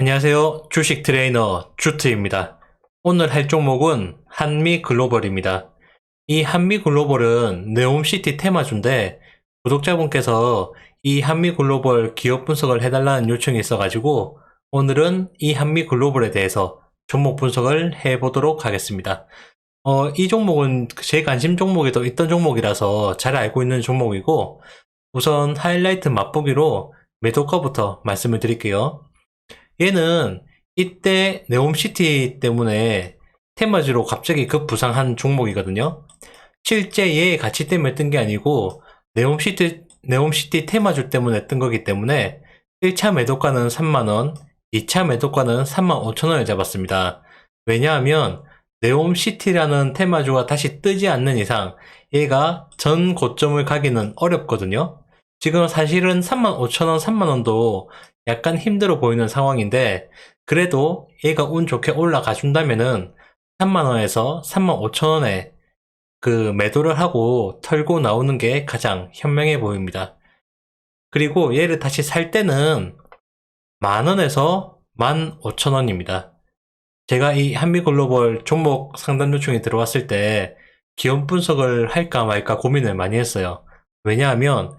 안녕하세요. 주식 트레이너 주트입니다. 오늘 할 종목은 한미글로벌입니다. 이 한미글로벌은 네옴시티 테마주인데 구독자분께서 이 한미글로벌 기업 분석을 해달라는 요청이 있어가지고 오늘은 이 한미글로벌에 대해서 종목 분석을 해보도록 하겠습니다. 이 종목은 제 관심 종목에도 있던 종목이라서 잘 알고 있는 종목이고 우선 하이라이트 맛보기로 매도가부터 말씀을 드릴게요. 얘는 이때 네옴시티 때문에 테마주로 갑자기 급부상한 종목이거든요. 실제 얘의 가치 때문에 뜬 게 아니고 네옴시티 테마주 때문에 뜬 거기 때문에 1차 매도가는 3만원, 2차 매도가는 35,000원을 잡았습니다. 왜냐하면 네옴시티라는 테마주가 다시 뜨지 않는 이상 얘가 전 고점을 가기는 어렵거든요. 지금 사실은 35,000원, 3만원도 약간 힘들어 보이는 상황인데 그래도 얘가 운 좋게 올라가 준다면은 3만원에서 35,000원에 그 매도를 하고 털고 나오는 게 가장 현명해 보입니다. 그리고 얘를 다시 살 때는 만원에서 15,000원입니다. 제가 이 한미글로벌 종목 상담 요청이 들어왔을 때 기업 분석을 할까 말까 고민을 많이 했어요. 왜냐하면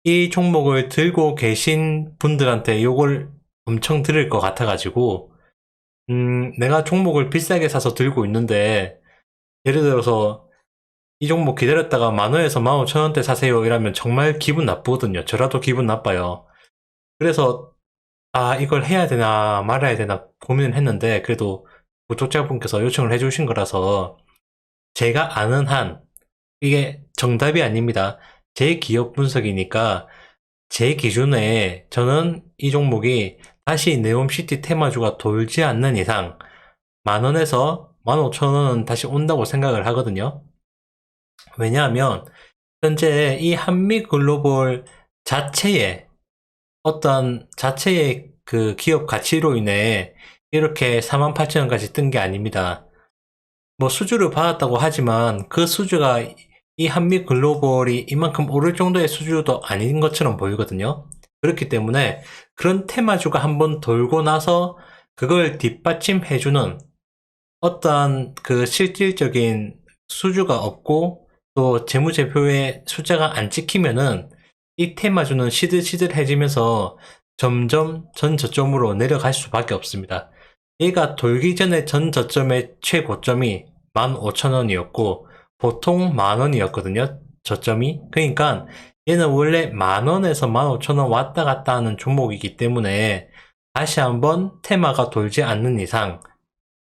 이 종목을 들고 계신 분들한테 욕을 엄청 들을 것 같아가지고 내가 종목을 비싸게 사서 들고 있는데 예를 들어서 이 종목 기다렸다가 만원에서 15,000원대 사세요 이러면 정말 기분 나쁘거든요. 저라도 기분 나빠요. 그래서 이걸 해야 되나 말아야 되나 고민을 했는데 그래도 구독자분께서 요청을 해주신 거라서 제가 아는 한 이게 정답이 아닙니다. 제 기업 분석이니까 제 기준에 저는 이 종목이 다시 네옴시티 테마주가 돌지 않는 이상 만원에서 15,000원은 다시 온다고 생각을 하거든요. 왜냐하면 현재 이 한미글로벌 자체의 어떤 자체의 그 기업 가치로 인해 이렇게 48,000원까지 뜬 게 아닙니다. 뭐 수주를 받았다고 하지만 그 수주가 이 한미글로벌이 이만큼 오를 정도의 수주도 아닌 것처럼 보이거든요. 그렇기 때문에 그런 테마주가 한번 돌고 나서 그걸 뒷받침해주는 어떠한 그 실질적인 수주가 없고 또 재무제표의 숫자가 안 찍히면은 이 테마주는 시들시들해지면서 점점 전 저점으로 내려갈 수밖에 없습니다. 얘가 돌기 전에 전 저점의 최고점이 15,000원이었고 보통 만원이었거든요. 저점이. 그러니까 얘는 원래 만원에서 15,000원 왔다 갔다 하는 종목이기 때문에 다시 한번 테마가 돌지 않는 이상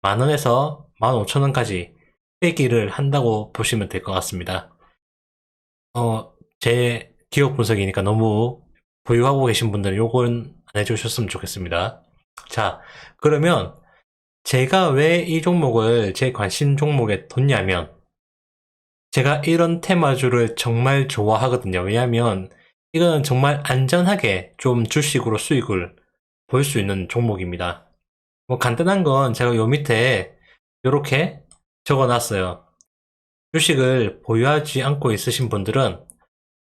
만원에서 15,000원까지 빼기를 한다고 보시면 될 것 같습니다. 제 기업 분석이니까 너무 보유하고 계신 분들은 요건 안 해주셨으면 좋겠습니다. 자, 그러면 제가 왜 이 종목을 제 관심 종목에 뒀냐면 제가 이런 테마주를 정말 좋아하거든요. 왜냐하면 이거는 정말 안전하게 좀 주식으로 수익을 볼 수 있는 종목입니다. 뭐 간단한 건 제가 요 밑에 이렇게 적어놨어요. 주식을 보유하지 않고 있으신 분들은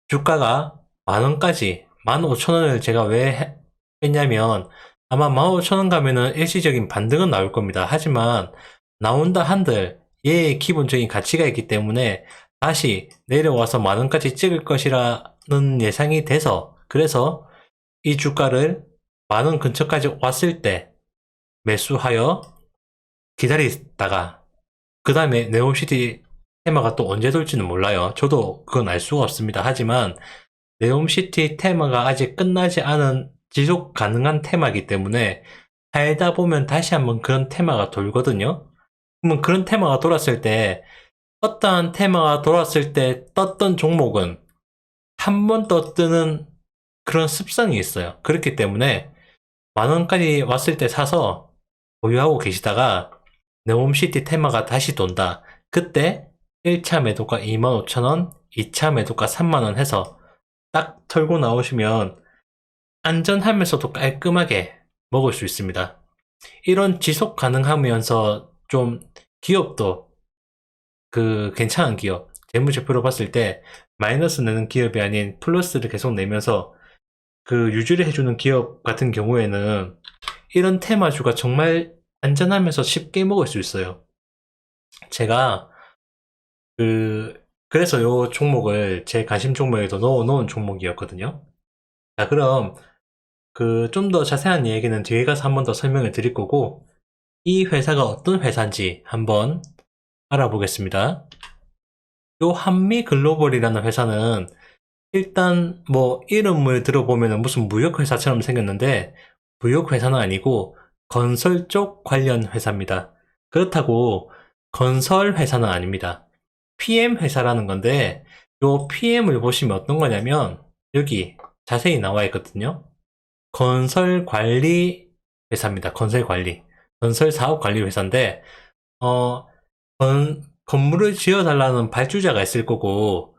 주가가 만원까지 15,000원을 제가 왜 했냐면 아마 15,000원 가면은 일시적인 반등은 나올 겁니다. 하지만 나온다 한들 얘의 기본적인 가치가 있기 때문에 다시 내려와서 만원까지 찍을 것이라는 예상이 돼서 그래서 이 주가를 만원 근처까지 왔을 때 매수하여 기다리다가 그 다음에 네옴시티 테마가 또 언제 돌지는 몰라요. 저도 그건 알 수가 없습니다. 하지만 네옴시티 테마가 아직 끝나지 않은 지속 가능한 테마이기 때문에 살다 보면 다시 한번 그런 테마가 돌거든요. 그러면 그런 테마가 돌았을 때 어떠한 테마가 돌았을 때 떴던 종목은 한 번 더 뜨는 그런 습성이 있어요. 그렇기 때문에 만원까지 왔을 때 사서 보유하고 계시다가 네옴시티 테마가 다시 돈다. 그때 1차 매도가 25,000원, 2차 매도가 3만원 해서 딱 털고 나오시면 안전하면서도 깔끔하게 먹을 수 있습니다. 이런 지속 가능하면서 좀 기업도 그 괜찮은 기업, 재무제표로 봤을 때 마이너스 내는 기업이 아닌 플러스를 계속 내면서 그 유지를 해주는 기업 같은 경우에는 이런 테마주가 정말 안전하면서 쉽게 먹을 수 있어요. 제가 그래서 요 종목을 제 관심 종목에도 넣어놓은 종목이었거든요. 자, 그럼 좀 더 자세한 얘기는 뒤에 가서 한 번 더 설명을 드릴 거고, 이 회사가 어떤 회사인지 한번 알아보겠습니다. 요 한미글로벌이라는 회사는 일단 뭐 이름을 들어보면 무슨 무역회사처럼 생겼는데, 무역회사는 아니고 건설 쪽 관련 회사입니다. 그렇다고 건설 회사는 아닙니다. PM 회사라는 건데, 요 PM을 보시면 어떤 거냐면 여기 자세히 나와 있거든요. 건설 관리 회사입니다. 건설 관리. 건설 사업 관리 회사인데, 건물을 지어달라는 발주자가 있을 거고,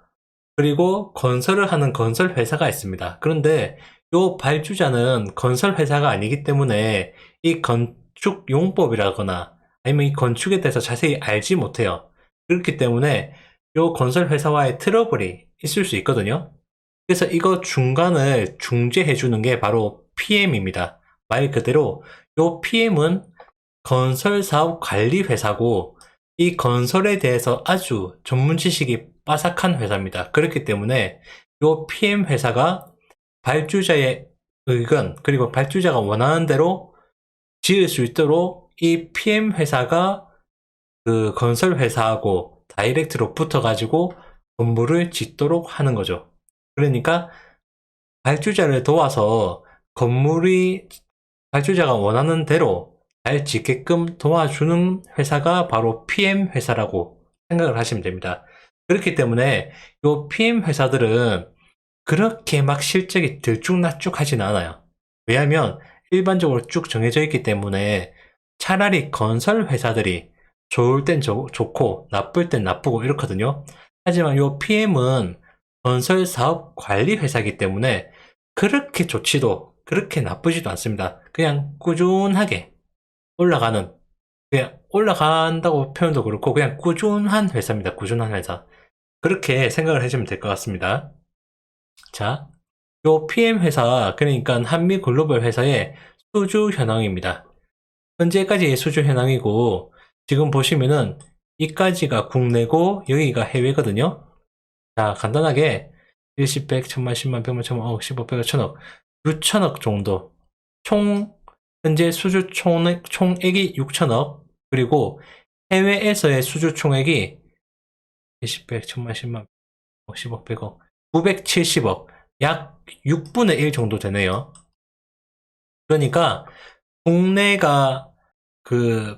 그리고 건설을 하는 건설 회사가 있습니다. 그런데 이 발주자는 건설 회사가 아니기 때문에 이 건축 용법이라거나 아니면 이 건축에 대해서 자세히 알지 못해요. 그렇기 때문에 이 건설 회사와의 트러블이 있을 수 있거든요. 그래서 이거 중간을 중재해 주는 게 바로 PM입니다. 말 그대로 이 PM은 건설 사업 관리 회사고, 이 건설에 대해서 아주 전문 지식이 빠삭한 회사입니다. 그렇기 때문에 이 PM 회사가 발주자의 의견, 그리고 발주자가 원하는 대로 지을 수 있도록 이 PM 회사가 그 건설 회사하고 다이렉트로 붙어가지고 건물을 짓도록 하는 거죠. 그러니까 발주자를 도와서 건물이 발주자가 원하는 대로 잘 짓게끔 도와주는 회사가 바로 PM 회사라고 생각을 하시면 됩니다. 그렇기 때문에 이 PM 회사들은 그렇게 막 실적이 들쭉날쭉하진 않아요. 왜냐하면 일반적으로 쭉 정해져 있기 때문에 차라리 건설 회사들이 좋을 땐 좋고 나쁠 땐 나쁘고 이렇거든요. 하지만 이 PM은 건설 사업 관리 회사이기 때문에 그렇게 좋지도 그렇게 나쁘지도 않습니다. 그냥 꾸준하게 올라가는, 그냥 올라간다고 표현도 그렇고 그냥 꾸준한 회사입니다. 꾸준한 회사. 그렇게 생각을 해주면 될 것 같습니다. 자, 요 PM 회사, 그러니까 한미글로벌 회사의 수주 현황입니다. 현재까지의 수주 현황이고, 지금 보시면은 이까지가 국내고 여기가 해외거든요. 자, 간단하게 1십, 100, 1000만, 10만, 100만, 1000만, 1억, 10억, 100억, 1000억, 6천억 정도. 현재 수주 총액이 6천억, 그리고 해외에서의 수주 총액이 20, 100, 1000만, 10만, 10억, 100억, 970억, 약 6분의 1 정도 되네요. 그러니까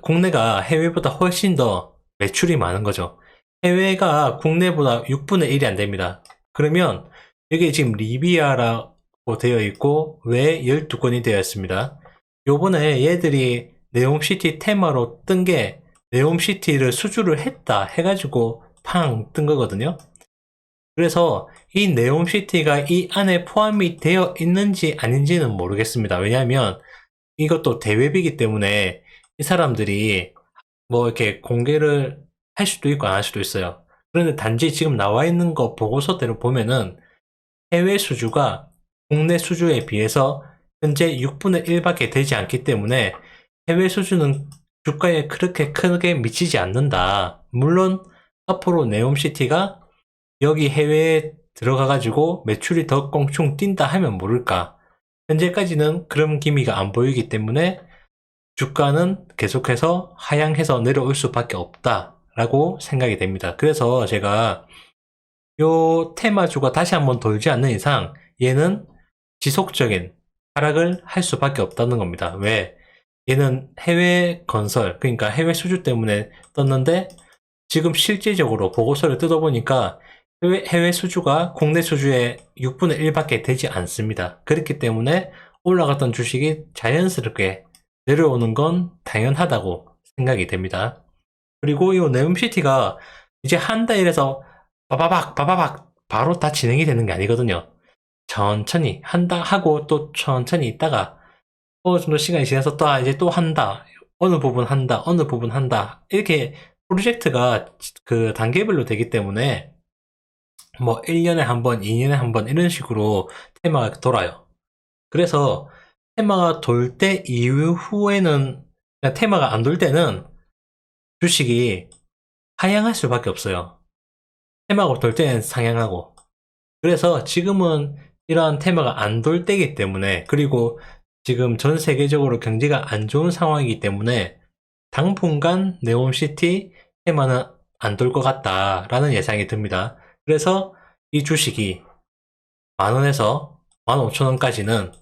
국내가 해외보다 훨씬 더 매출이 많은 거죠. 해외가 국내보다 6분의 1이 안 됩니다. 그러면 여기 지금 리비아라고 되어 있고 왜 12건이 되어 있습니다. 요번에 얘들이 네옴시티 테마로 뜬 게 네옴시티를 수주를 했다 해가지고 팡 뜬 거거든요. 그래서 이 네옴시티가 이 안에 포함이 되어 있는지 아닌지는 모르겠습니다. 왜냐하면 이것도 대웹이기 때문에 이 사람들이 뭐 이렇게 공개를 할 수도 있고 안 할 수도 있어요. 그런데 단지 지금 나와 있는 거 보고서대로 보면은 해외 수주가 국내 수주에 비해서 현재 6분의 1밖에 되지 않기 때문에 해외 수주는 주가에 그렇게 크게 미치지 않는다. 물론 앞으로 네옴시티가 여기 해외에 들어가가지고 매출이 더 껑충 뛴다 하면 모를까. 현재까지는 그런 기미가 안 보이기 때문에 주가는 계속해서 하향해서 내려올 수밖에 없다라고 생각이 됩니다. 그래서 제가 요 테마주가 다시 한번 돌지 않는 이상 얘는 지속적인 하락을 할 수밖에 없다는 겁니다. 왜? 얘는 해외 건설, 그러니까 해외 수주 때문에 떴는데 지금 실질적으로 보고서를 뜯어보니까 해외 수주가 국내 수주의 6분의 1밖에 되지 않습니다. 그렇기 때문에 올라갔던 주식이 자연스럽게 내려오는 건 당연하다고 생각이 됩니다. 그리고 이 네옴시티가 이제 한다 이래서 바바박 바로 다 진행이 되는 게 아니거든요. 천천히 한다 하고 또 천천히 있다가 어느 정도 시간이 지나서 또 이제 또 한다. 어느 부분 한다. 어느 부분 한다. 이렇게 프로젝트가 그 단계별로 되기 때문에 뭐 1년에 한 번, 2년에 한 번 이런 식으로 테마가 돌아요. 그래서 테마가 돌 때 이후에는, 테마가 안 돌 때는 주식이 하향할 수밖에 없어요. 테마가 돌 때는 상향하고. 그래서 지금은 이러한 테마가 안 돌 때이기 때문에, 그리고 지금 전 세계적으로 경제가 안 좋은 상황이기 때문에 당분간 네옴시티 테마는 안 돌 것 같다라는 예상이 듭니다. 그래서 이 주식이 만원에서 15,000원까지는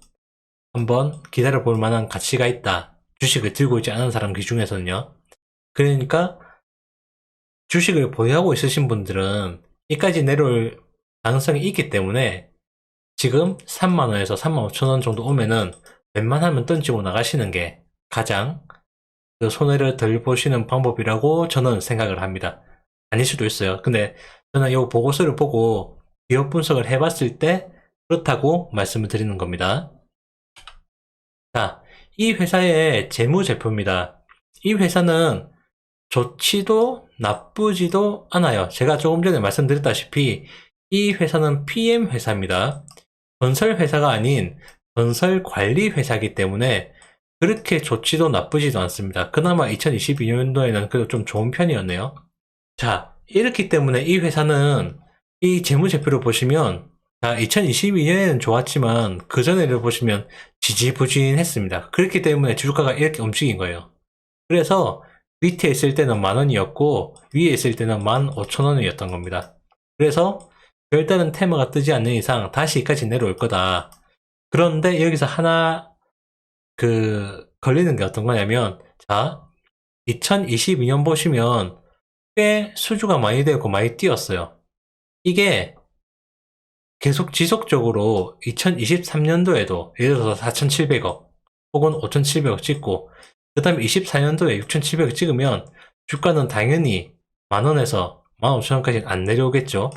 한번 기다려 볼 만한 가치가 있다. 주식을 들고 있지 않은 사람 기준에서는요. 그러니까 주식을 보유하고 있으신 분들은 이까지 내려올 가능성이 있기 때문에 지금 3만원에서 35,000원 정도 오면은 웬만하면 던지고 나가시는 게 가장 그 손해를 덜 보시는 방법이라고 저는 생각을 합니다. 아닐 수도 있어요. 근데 저는 이 보고서를 보고 기업 분석을 해봤을 때 그렇다고 말씀을 드리는 겁니다. 자, 이 회사의 재무제표입니다. 이 회사는 좋지도 나쁘지도 않아요. 제가 조금 전에 말씀드렸다시피 이 회사는 PM 회사입니다. 건설 회사가 아닌 건설 관리 회사이기 때문에 그렇게 좋지도 나쁘지도 않습니다. 그나마 2022년도에는 그래도 좀 좋은 편이었네요. 자, 이렇기 때문에 이 회사는 이 재무제표를 보시면 2022년에는 좋았지만 그 전에를 보시면 지지부진했습니다. 그렇기 때문에 주가가 이렇게 움직인 거예요. 그래서 밑에 있을 때는 만원이었고 위에 있을 때는 15,000원이었던 겁니다. 그래서 별다른 테마가 뜨지 않는 이상 다시 여기까지 내려올 거다. 그런데 여기서 하나 걸리는 게 어떤 거냐면, 자, 2022년 보시면 꽤 수주가 많이 되고 많이 뛰었어요. 이게 계속 지속적으로 2023년도에도 예를 들어서 4,700억 혹은 5,700억 찍고 그 다음에 24년도에 6,700억 찍으면 주가는 당연히 만원에서 15,000원까지는 안 내려오겠죠.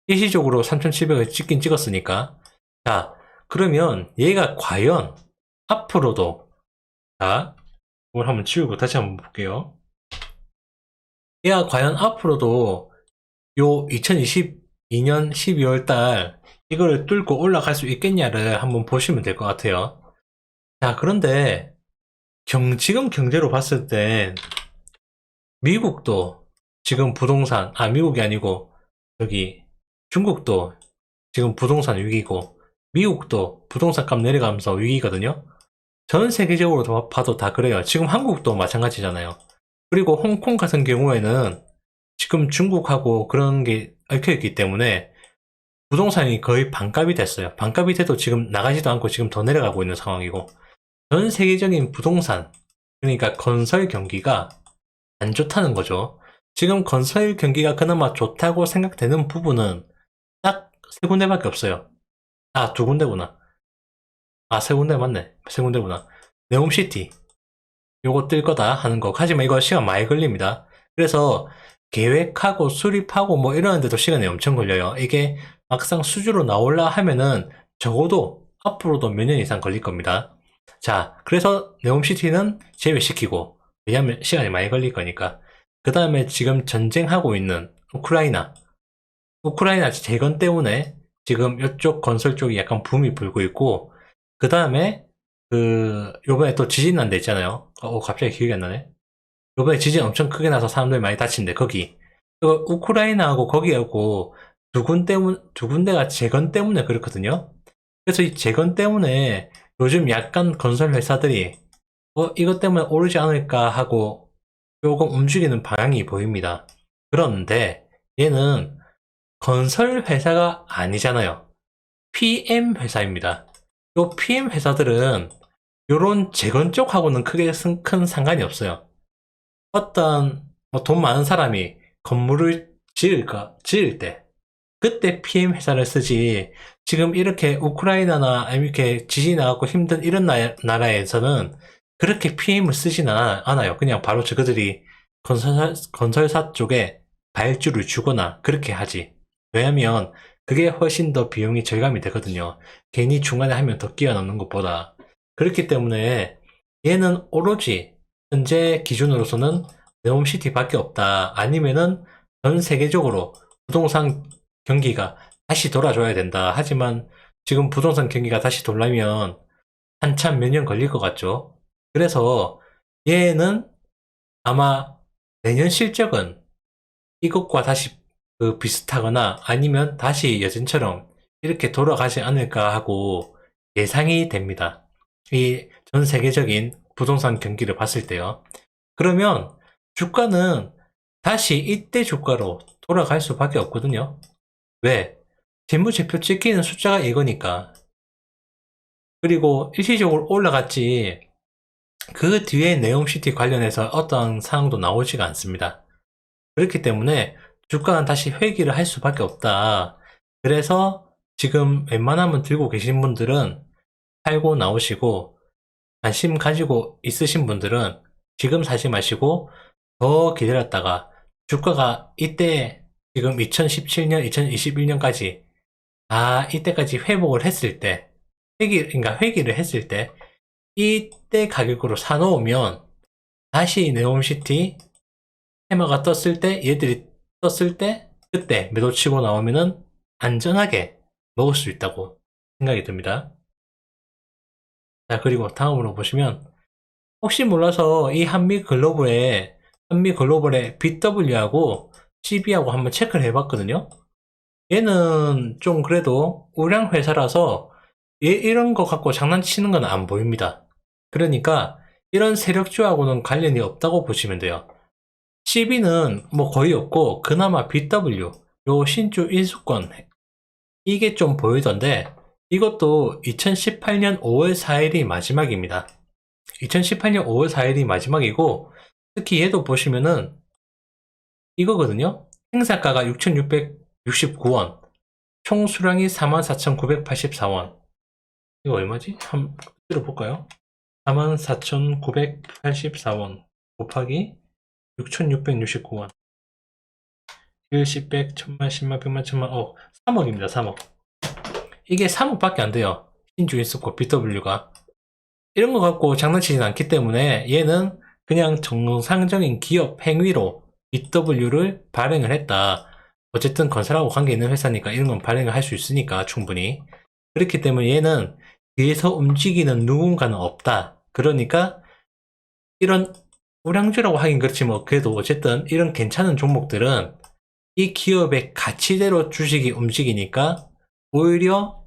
일시적으로 3,700억 찍긴 찍었으니까. 자, 그러면 얘가 과연 앞으로도, 자, 이걸 한번 치우고 다시 한번 볼게요. 얘가 과연 앞으로도 요 2022년 12월 달 이거를 뚫고 올라갈 수 있겠냐를 한번 보시면 될 것 같아요. 자, 그런데 지금 경제로 봤을 땐 미국도 지금 부동산, 미국이 아니고 여기 중국도 지금 부동산 위기고 미국도 부동산 값 내려가면서 위기거든요. 전 세계적으로 봐도 다 그래요. 지금 한국도 마찬가지잖아요. 그리고 홍콩 같은 경우에는 지금 중국하고 그런 게 얽혀있기 때문에 부동산이 거의 반값이 됐어요. 반값이 돼도 지금 나가지도 않고 지금 더 내려가고 있는 상황이고 전 세계적인 부동산, 그러니까 건설 경기가 안 좋다는 거죠. 지금 건설 경기가 그나마 좋다고 생각되는 부분은 딱 세 군데밖에 없어요. 두 군데구나. 세 군데 맞네. 세 군데구나. 네옴시티. 요거 뜰 거다 하는 거. 하지만 이거 시간 많이 걸립니다. 그래서 계획하고 수립하고 뭐 이러는데도 시간이 엄청 걸려요. 이게 막상 수주로 나올라 하면은 적어도 앞으로도 몇 년 이상 걸릴 겁니다. 자, 그래서 네옴시티는 제외시키고, 왜냐면 시간이 많이 걸릴 거니까. 그 다음에 지금 전쟁하고 있는 우크라이나 재건 때문에 지금 이쪽 건설 쪽이 약간 붐이 불고 있고, 그 다음에 요번에 또 지진 난 데 있잖아요. 갑자기 기억이 안 나네. 요번에 지진 엄청 크게 나서 사람들이 많이 다친데, 거기. 우크라이나하고 거기하고 두 군데가 재건 때문에 그렇거든요. 그래서 이 재건 때문에 요즘 약간 건설 회사들이, 이것 때문에 오르지 않을까 하고 조금 움직이는 방향이 보입니다. 그런데 얘는 건설 회사가 아니잖아요. PM 회사입니다. 요 PM 회사들은 요런 재건 쪽하고는 크게 큰 상관이 없어요. 어떤 돈 많은 사람이 건물을 지을 때 그때 PM 회사를 쓰지, 지금 이렇게 우크라이나나 이렇게 지진이 나갖고 힘든 이런 나라에서는 그렇게 PM을 쓰진 않아요. 그냥 바로 저그들이 건설사 쪽에 발주를 주거나 그렇게 하지. 왜냐면 그게 훨씬 더 비용이 절감이 되거든요. 괜히 중간에 하면 더 끼워넣는 것보다. 그렇기 때문에 얘는 오로지 현재 기준으로서는 네옴시티 밖에 없다. 아니면은 전 세계적으로 부동산 경기가 다시 돌아줘야 된다. 하지만 지금 부동산 경기가 다시 돌려면 한참 몇 년 걸릴 것 같죠. 그래서 얘는 아마 내년 실적은 이것과 다시 비슷하거나 아니면 다시 예전처럼 이렇게 돌아가지 않을까 하고 예상이 됩니다. 이 전 세계적인 부동산 경기를 봤을 때요. 그러면 주가는 다시 이때 주가로 돌아갈 수밖에 없거든요. 왜? 재무제표 찍히는 숫자가 이거니까. 그리고 일시적으로 올라갔지 그 뒤에 네옴시티 관련해서 어떤 사항도 나오지가 않습니다. 그렇기 때문에 주가는 다시 회귀를 할 수밖에 없다. 그래서 지금 웬만하면 들고 계신 분들은 팔고 나오시고 관심 가지고 있으신 분들은 지금 사지 마시고 더 기다렸다가 주가가 이때 지금 2017년, 2021년까지 이때까지 회복을 했을 때 그러니까 회귀를 했을 때 이때 가격으로 사놓으면 다시 네옴시티 테마가 떴을 때 얘들이 떴을 때 그때 매도 치고 나오면은 안전하게 먹을 수 있다고 생각이 듭니다. 자, 그리고 다음으로 보시면 혹시 몰라서 이 한미글로벌의 BW하고 CB하고 한번 체크를 해봤거든요. 얘는 좀 그래도 우량 회사라서 이런 거 갖고 장난치는 건 안 보입니다. 그러니까 이런 세력주하고는 관련이 없다고 보시면 돼요. CB는 뭐 거의 없고 그나마 BW 요 신주 인수권 이게 좀 보이던데 이것도 2018년 5월 4일이 마지막입니다. 2018년 5월 4일이 마지막이고 특히 얘도 보시면은 이거거든요. 행사가가 6,669원 총 수량이 44,984원 이거 얼마지? 한번 들어볼까요? 44,984원 곱하기 6,669원 1, 10, 100, 1000만, 10만, 100만, 1000만 3억입니다. 3억 이게 3억밖에 안 돼요. 신주인수코 BW가 이런 거 갖고 장난치진 않기 때문에 얘는 그냥 정상적인 기업 행위로 BW를 발행을 했다. 어쨌든 건설하고 관계 있는 회사니까 이런 건 발행을 할 수 있으니까 충분히. 그렇기 때문에 얘는 뒤에서 움직이는 누군가는 없다. 그러니까 이런 우량주라고 하긴 그렇지 뭐 그래도 어쨌든 이런 괜찮은 종목들은 이 기업의 가치대로 주식이 움직이니까 오히려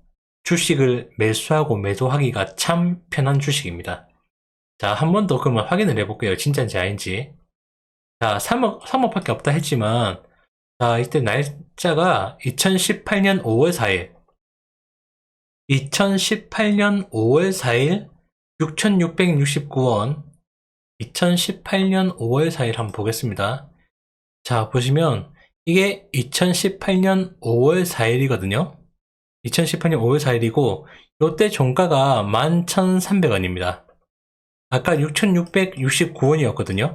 주식을 매수하고 매도하기가 참 편한 주식입니다. 자, 한 번 더 그러면 확인을 해볼게요. 진짜인지 아닌지. 자, 3억밖에 없다 했지만, 자, 이때 날짜가 2018년 5월 4일. 2018년 5월 4일 6,669원. 2018년 5월 4일 한번 보겠습니다. 자, 보시면 이게 2018년 5월 4일이거든요. 2018년 5월 4일이고 요때 종가가 11,300원입니다. 아까 6,669원이었거든요.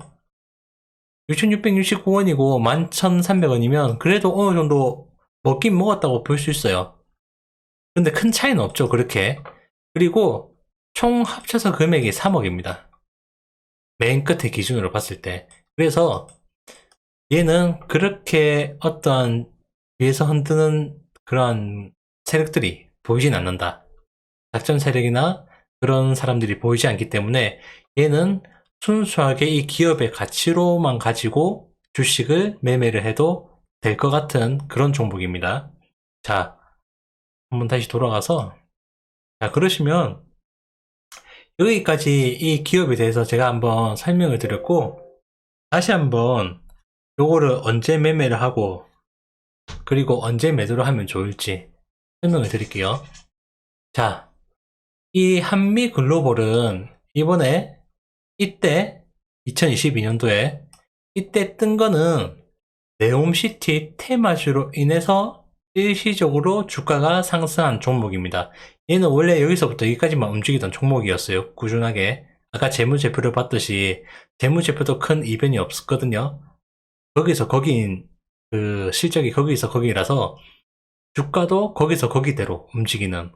6,669원이고 11,300원이면 그래도 어느 정도 먹긴 먹었다고 볼 수 있어요. 근데 큰 차이는 없죠, 그렇게. 그리고 총 합쳐서 금액이 3억입니다. 맨 끝에 기준으로 봤을 때. 그래서 얘는 그렇게 어떤 위에서 흔드는 그런 세력들이 보이진 않는다. 작전 세력이나 그런 사람들이 보이지 않기 때문에 얘는 순수하게 이 기업의 가치로만 가지고 주식을 매매를 해도 될 것 같은 그런 종목입니다. 자, 한번 다시 돌아가서 자, 그러시면 여기까지 이 기업에 대해서 제가 한번 설명을 드렸고 다시 한번 요거를 언제 매매를 하고 그리고 언제 매도를 하면 좋을지 설명을 드릴게요. 자, 이 한미글로벌은 이번에 이때 2022년도에 이때 뜬 거는 네옴시티 테마주로 인해서 일시적으로 주가가 상승한 종목입니다. 얘는 원래 여기서부터 여기까지만 움직이던 종목이었어요. 꾸준하게. 아까 재무제표를 봤듯이 재무제표도 큰 이변이 없었거든요. 거기서 거기인 그 실적이 거기서 거기라서 주가도 거기서 거기대로 움직이는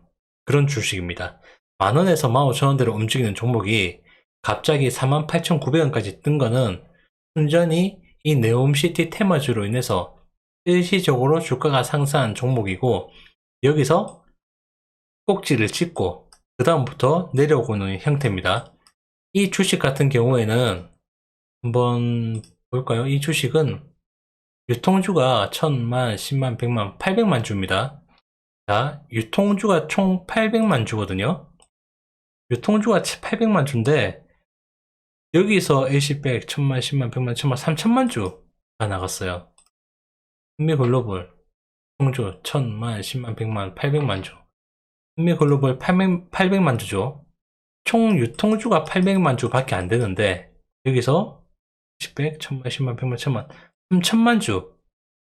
그런 주식입니다. 만원에서 15,000원대로 움직이는 종목이 갑자기 48,900원까지 뜬 거는 순전히 이 네옴시티 테마주로 인해서 일시적으로 주가가 상승한 종목이고 여기서 꼭지를 찍고 그 다음부터 내려오는 형태입니다. 이 주식 같은 경우에는 한번 볼까요? 이 주식은 유통주가 1000만, 10만, 100만, 800만 주입니다. 자, 유통주가 총 800만 주거든요. 유통주가 800만 주인데 여기서 일시백 1000만, 10만, 100만, 1000만, 3000만 주가 나갔어요. 한미글로벌 유통주 1000만, 10만, 100만, 800만 주. 한미글로벌 800만 주죠. 총 유통주가 800만 주밖에 안 되는데 여기서 10백, 1000만, 10만, 100만, 1000만, 3000만 주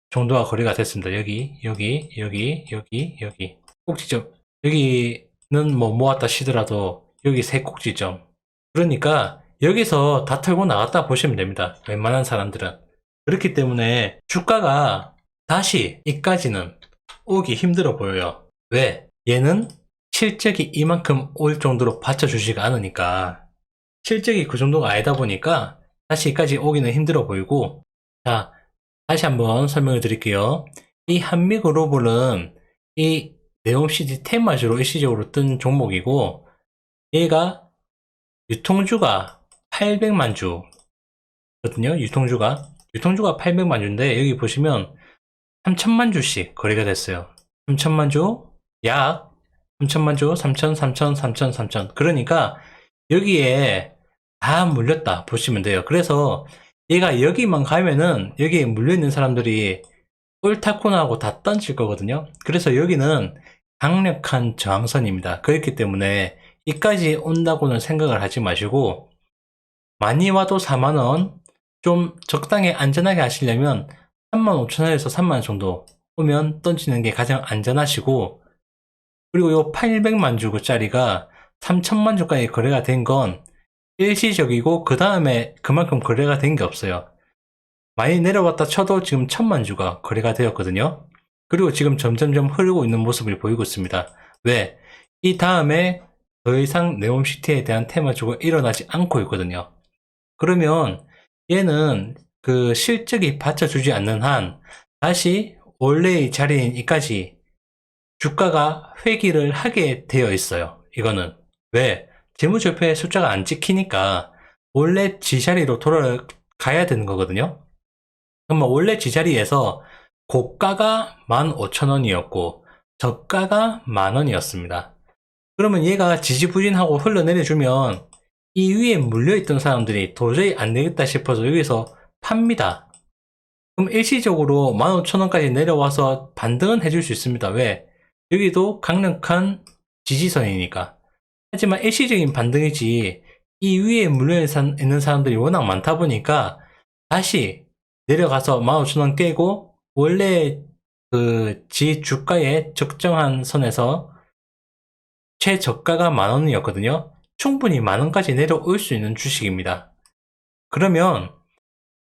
정도가 거래가 됐습니다. 여기, 여기, 여기, 여기, 여기. 꼭지점. 여기는 뭐 모았다 치더라도 여기 세 꼭지점. 그러니까 여기서 다 털고 나갔다 보시면 됩니다. 웬만한 사람들은. 그렇기 때문에 주가가 다시 이까지는 오기 힘들어 보여요. 왜? 얘는 실적이 이만큼 올 정도로 받쳐주지가 않으니까 실적이 그 정도가 아니다 보니까 다시 여기까지 오기는 힘들어 보이고, 자, 다시 한번 설명을 드릴게요. 이 한미글로벌은 이 네옴시티 테마주로 일시적으로 뜬 종목이고, 얘가 유통주가 800만 주거든요. 유통주가 800만 주인데 여기 보시면 3000만 주씩 거래가 됐어요. 3000만 주, 약 3000만 주, 3000, 3000, 3000, 3000. 그러니까 여기에 다 물렸다 보시면 돼요. 그래서 얘가 여기만 가면은 여기에 물려있는 사람들이 옳다코나하고 다 던질 거거든요. 그래서 여기는 강력한 저항선입니다. 그렇기 때문에 이까지 온다고는 생각을 하지 마시고, 많이 와도 4만원, 좀 적당히 안전하게 하시려면 35,000원에서 3만원 정도 오면 던지는 게 가장 안전하시고, 그리고 요 800만 주짜리가 3000만 주까지 거래가 된 건 일시적이고 그 다음에 그만큼 거래가 된 게 없어요. 많이 내려왔다 쳐도 지금 1000만 주가 거래가 되었거든요. 그리고 지금 점점점 흐르고 있는 모습을 보이고 있습니다. 왜? 이 다음에 더 이상 네옴시티에 대한 테마주가 일어나지 않고 있거든요. 그러면 얘는 그 실적이 받쳐주지 않는 한 다시 원래의 자리인 이까지 주가가 회귀를 하게 되어 있어요. 이거는 왜? 재무제표에 숫자가 안 찍히니까 원래 지자리로 돌아가야 되는 거거든요. 그러면 원래 지자리에서 고가가 15,000원이었고 저가가 만원이었습니다. 그러면 얘가 지지부진하고 흘러내려주면 이 위에 물려있던 사람들이 도저히 안 되겠다 싶어서 여기서 팝니다. 그럼 일시적으로 15,000원까지 내려와서 반등은 해줄 수 있습니다. 왜? 여기도 강력한 지지선이니까. 하지만 일시적인 반등이지 이 위에 물려있는 사람들이 워낙 많다 보니까 다시 내려가서 15,000원 깨고 원래 그 주가의 적정한 선에서 최저가가 만원이었거든요. 충분히 만원까지 내려올 수 있는 주식입니다. 그러면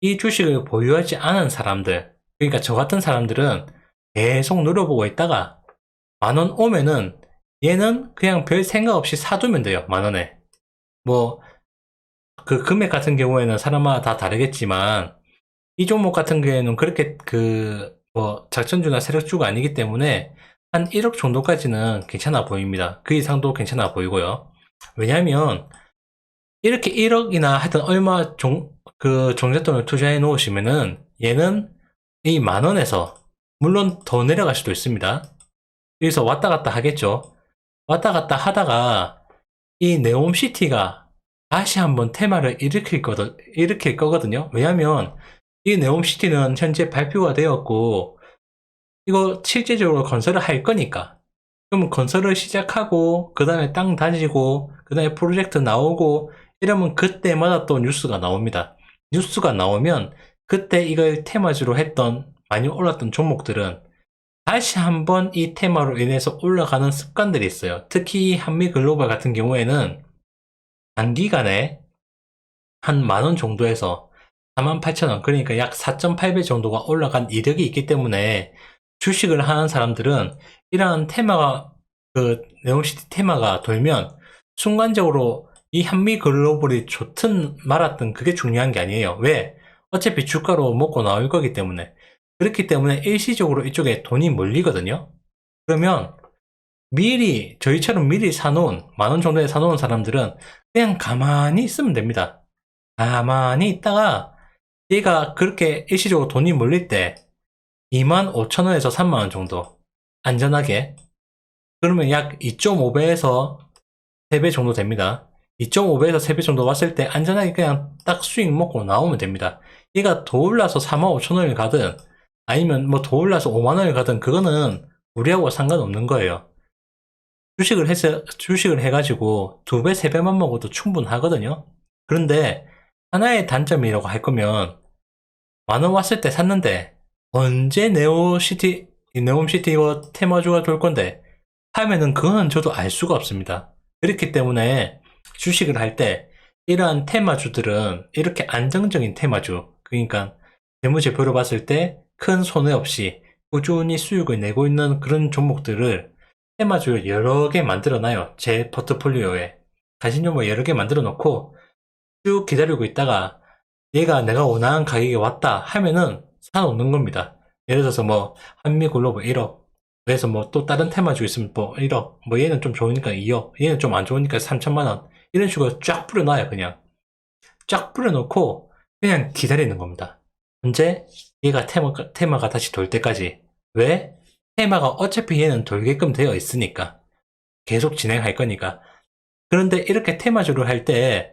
이 주식을 보유하지 않은 사람들, 그러니까 저 같은 사람들은 계속 노려보고 있다가 만원 오면은 얘는 그냥 별 생각 없이 사두면 돼요. 만원에. 뭐 그 금액 같은 경우에는 사람마다 다 다르겠지만 이 종목 같은 경우에는 그렇게 뭐 작전주나 세력주가 아니기 때문에 한 1억 정도까지는 괜찮아 보입니다. 그 이상도 괜찮아 보이고요. 왜냐면 이렇게 1억이나 하여튼 얼마 종잣돈을 투자해 놓으시면은 얘는 이 만원에서 물론 더 내려갈 수도 있습니다. 여기서 왔다 갔다 하겠죠. 왔다 갔다 하다가 이 네옴시티가 다시 한번 테마를 일으킬 거거든요. 왜냐면 이 네옴시티는 현재 발표가 되었고 이거 실제적으로 건설을 할 거니까, 그럼 건설을 시작하고 그 다음에 땅 다지고 그 다음에 프로젝트 나오고 이러면 그때마다 또 뉴스가 나옵니다. 뉴스가 나오면 그때 이걸 테마주로 했던 많이 올랐던 종목들은 다시 한번 이 테마로 인해서 올라가는 습관들이 있어요. 특히 한미글로벌 같은 경우에는 단기간에 한 만원 정도에서 48,000원, 그러니까 약 4.8배 정도가 올라간 이력이 있기 때문에 주식을 하는 사람들은 이러한 테마가, 그 네옴시티 테마가 돌면 순간적으로 이 한미글로벌이 좋든 말았든 그게 중요한 게 아니에요. 왜? 어차피 주가로 먹고 나올 거기 때문에. 그렇기 때문에 일시적으로 이쪽에 돈이 몰리거든요. 그러면 미리, 저희처럼 미리 사놓은, 10,000원 정도에 사놓은 사람들은 그냥 가만히 있으면 됩니다. 가만히 있다가 얘가 그렇게 일시적으로 돈이 몰릴 때 25,000원에서 30,000원 정도 안전하게, 그러면 약 2.5배에서 3배 정도 됩니다. 2.5배에서 3배 정도 왔을 때 안전하게 그냥 딱 수익 먹고 나오면 됩니다. 얘가 더 올라서 45,000원을 가든 아니면 뭐 더 올라서 5만원을 가든 그거는 우리하고 상관없는 거예요. 주식을 해가지고 2배, 3배만 먹어도 충분하거든요. 그런데 하나의 단점이라고 할 거면 10,000원 왔을 때 샀는데 언제 네옴시티 이거 테마주가 돌 건데 하면은 그거는 저도 알 수가 없습니다. 그렇기 때문에 주식을 할 때 이러한 테마주들은 이렇게 안정적인 테마주, 그러니까 재무제표로 봤을 때 큰 손해 없이 꾸준히 수익을 내고 있는 그런 종목들을 테마주를 여러 개 만들어 놔요. 제 포트폴리오에 가진 종목 여러 개 만들어 놓고 쭉 기다리고 있다가 얘가 내가 원하는 가격이 왔다 하면은 사놓는 겁니다. 예를 들어서 뭐 한미글로벌 1억, 그래서 뭐 또 다른 테마주 있으면 뭐 1억, 뭐 얘는 좀 좋으니까 2억, 얘는 좀 안 좋으니까 3천만원, 이런 식으로 쫙 뿌려놔요. 그냥 쫙 뿌려놓고 그냥 기다리는 겁니다. 언제 얘가 테마가 다시 돌 때까지. 왜? 테마가 어차피 얘는 돌게끔 되어 있으니까 계속 진행할 거니까. 그런데 이렇게 테마주를 할 때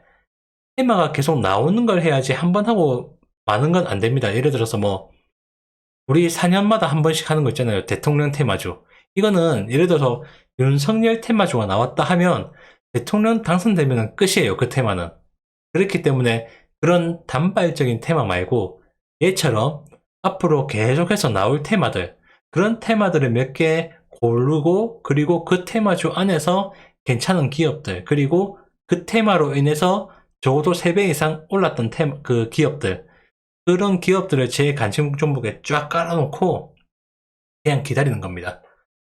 테마가 계속 나오는 걸 해야지 한 번 하고 많은 건 안 됩니다. 예를 들어서 뭐 우리 4년마다 한 번씩 하는 거 있잖아요. 대통령 테마주. 이거는 예를 들어서 윤석열 테마주가 나왔다 하면 대통령 당선되면 끝이에요. 그 테마는. 그렇기 때문에 그런 단발적인 테마 말고 얘처럼 앞으로 계속해서 나올 테마들, 그런 테마들을 몇 개 고르고, 그리고 그 테마주 안에서 괜찮은 기업들, 그리고 그 테마로 인해서 적어도 3배 이상 올랐던 그 기업들, 그런 기업들을 제 관심 종목에 쫙 깔아놓고 그냥 기다리는 겁니다.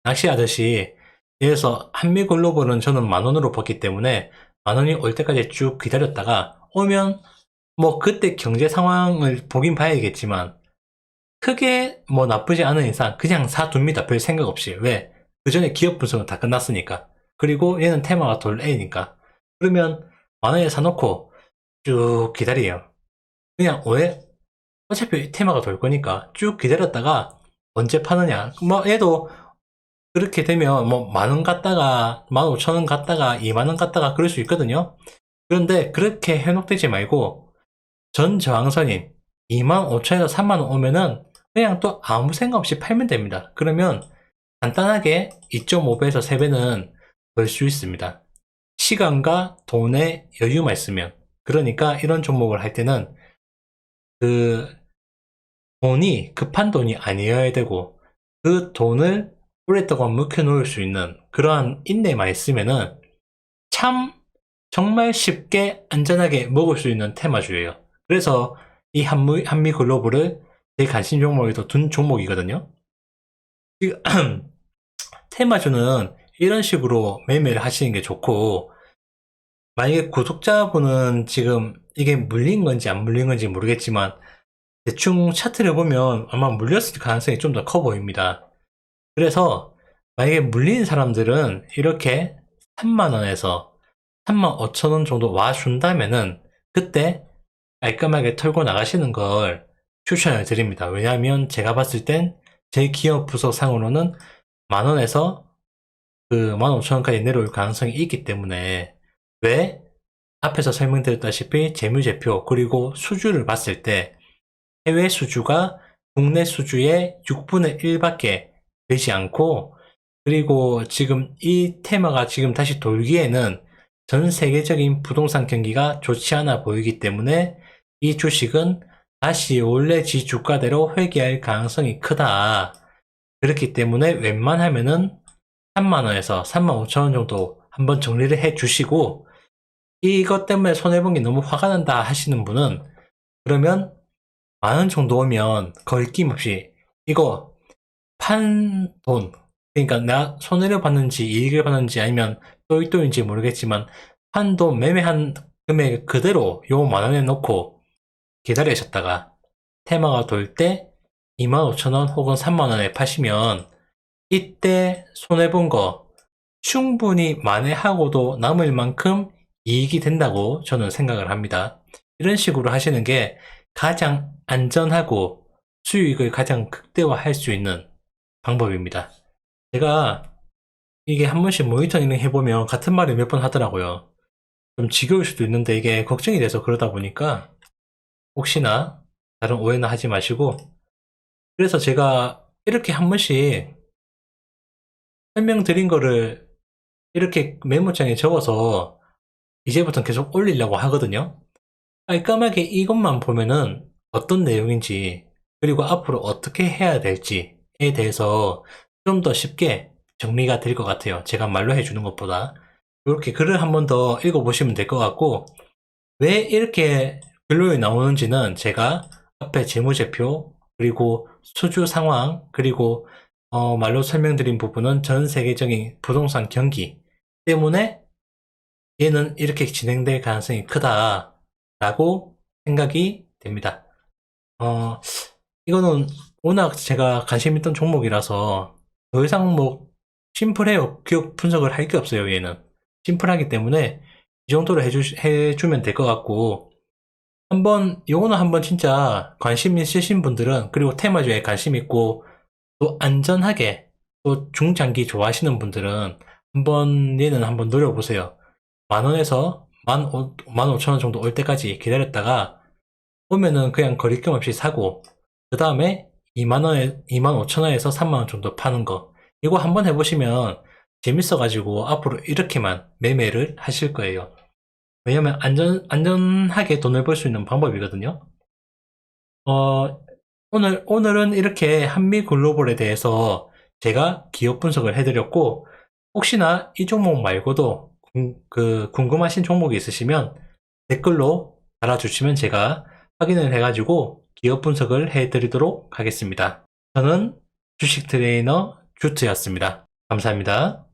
낚시하듯이. 예를 들어서 한미글로벌은 저는 10,000원으로 봤기 때문에 10,000원이 올 때까지 쭉 기다렸다가 오면 뭐 그때 경제 상황을 보긴 봐야겠지만 크게 뭐 나쁘지 않은 이상 그냥 사둡니다. 별 생각 없이. 왜? 그 전에 기업 분석은 다 끝났으니까. 그리고 얘는 테마가 돌 A니까. 그러면 10,000원에 사놓고 쭉 기다려요. 그냥 왜? 어차피 테마가 돌 거니까 쭉 기다렸다가 언제 파느냐. 뭐 얘도 그렇게 되면 뭐 10,000원 갔다가 15,000원 갔다가 20,000원 갔다가 그럴 수 있거든요. 그런데 그렇게 현혹되지 말고 전 저항선인 25,000원에서 30,000원 오면은 그냥 또 아무 생각 없이 팔면 됩니다. 그러면 간단하게 2.5배에서 3배는 벌 수 있습니다. 시간과 돈의 여유만 있으면. 그러니까 이런 종목을 할 때는 그 돈이 급한 돈이 아니어야 되고 그 돈을 오랫동안 묵혀놓을 수 있는 그러한 인내만 있으면은 참 정말 쉽게 안전하게 먹을 수 있는 테마주예요. 그래서 이 한미 글로벌을 제 관심 종목에도 둔 종목이거든요. 테마주는 이런 식으로 매매를 하시는 게 좋고, 만약에 구독자분은 지금 이게 물린 건지 안 물린 건지 모르겠지만 대충 차트를 보면 아마 물렸을 가능성이 좀 더 커 보입니다. 그래서 만약에 물린 사람들은 이렇게 3만원에서 35,000원 정도 와준다면은 그때 깔끔하게 털고 나가시는 걸 추천을 드립니다. 왜냐하면 제가 봤을 땐 제 기업 부서상으로는 10,000원에서 그 15,000원까지 내려올 가능성이 있기 때문에. 왜? 앞에서 설명드렸다시피 재무제표 그리고 수주를 봤을 때 해외 수주가 국내 수주의 6분의 1밖에 되지 않고, 그리고 지금 이 테마가 지금 다시 돌기에는 전 세계적인 부동산 경기가 좋지 않아 보이기 때문에 이 주식은 다시 원래 지 주가대로 회귀할 가능성이 크다. 그렇기 때문에 웬만하면은 3만원에서 35,000원 정도 한번 정리를 해 주시고, 이것 때문에 손해본 게 너무 화가 난다 하시는 분은 그러면 10,000원 정도 오면 거리낌 없이 이거 판 돈, 그러니까 내가 손해를 받는지 이익을 받는지 아니면 또이또인지 모르겠지만 판 돈 매매한 금액 그대로 요 10,000원에 넣고 기다리셨다가 테마가 돌 때 25,000원 혹은 30,000원에 파시면 이때 손해본 거 충분히 만회하고도 남을 만큼 이익이 된다고 저는 생각을 합니다. 이런 식으로 하시는 게 가장 안전하고 수익을 가장 극대화할 수 있는 방법입니다. 제가 이게 한 번씩 모니터링 해보면 같은 말을 몇 번 하더라고요. 좀 지겨울 수도 있는데 이게 걱정이 돼서 그러다 보니까 혹시나 다른 오해는 하지 마시고, 그래서 제가 이렇게 한 번씩 설명드린 거를 이렇게 메모장에 적어서 이제부터 계속 올리려고 하거든요. 깔끔하게 이것만 보면은 어떤 내용인지, 그리고 앞으로 어떻게 해야 될지에 대해서 좀 더 쉽게 정리가 될 것 같아요. 제가 말로 해주는 것보다. 이렇게 글을 한 번 더 읽어보시면 될 것 같고, 왜 이렇게 글로에 나오는지는 제가 앞에 재무제표, 그리고 수주 상황, 그리고 말로 설명드린 부분은 전 세계적인 부동산 경기 때문에 얘는 이렇게 진행될 가능성이 크다라고 생각이 됩니다. 이거는 워낙 제가 관심 있던 종목이라서 더 이상 뭐 심플해요. 기업 분석을 할 게 없어요. 얘는 심플하기 때문에 이 정도로 해주면 될 것 같고, 요거는 한번 진짜 관심 있으신 분들은, 그리고 테마주에 관심 있고 또 안전하게 또 중장기 좋아하시는 분들은 얘는 한번 노려보세요. 10,000원에서 15,000원 정도 올 때까지 기다렸다가 오면은 그냥 거리낌 없이 사고, 그 다음에 25,000원에서 30,000원 정도 파는 거, 이거 한번 해보시면 재밌어가지고 앞으로 이렇게만 매매를 하실 거예요. 왜냐면 안전하게 돈을 벌 수 있는 방법이거든요. 오늘은 이렇게 한미글로벌에 대해서 제가 기업 분석을 해드렸고, 혹시나 이 종목 말고도 궁금하신 종목이 있으시면 댓글로 달아주시면 제가 확인을 해가지고 기업 분석을 해드리도록 하겠습니다. 저는 주식 트레이너 주트였습니다. 감사합니다.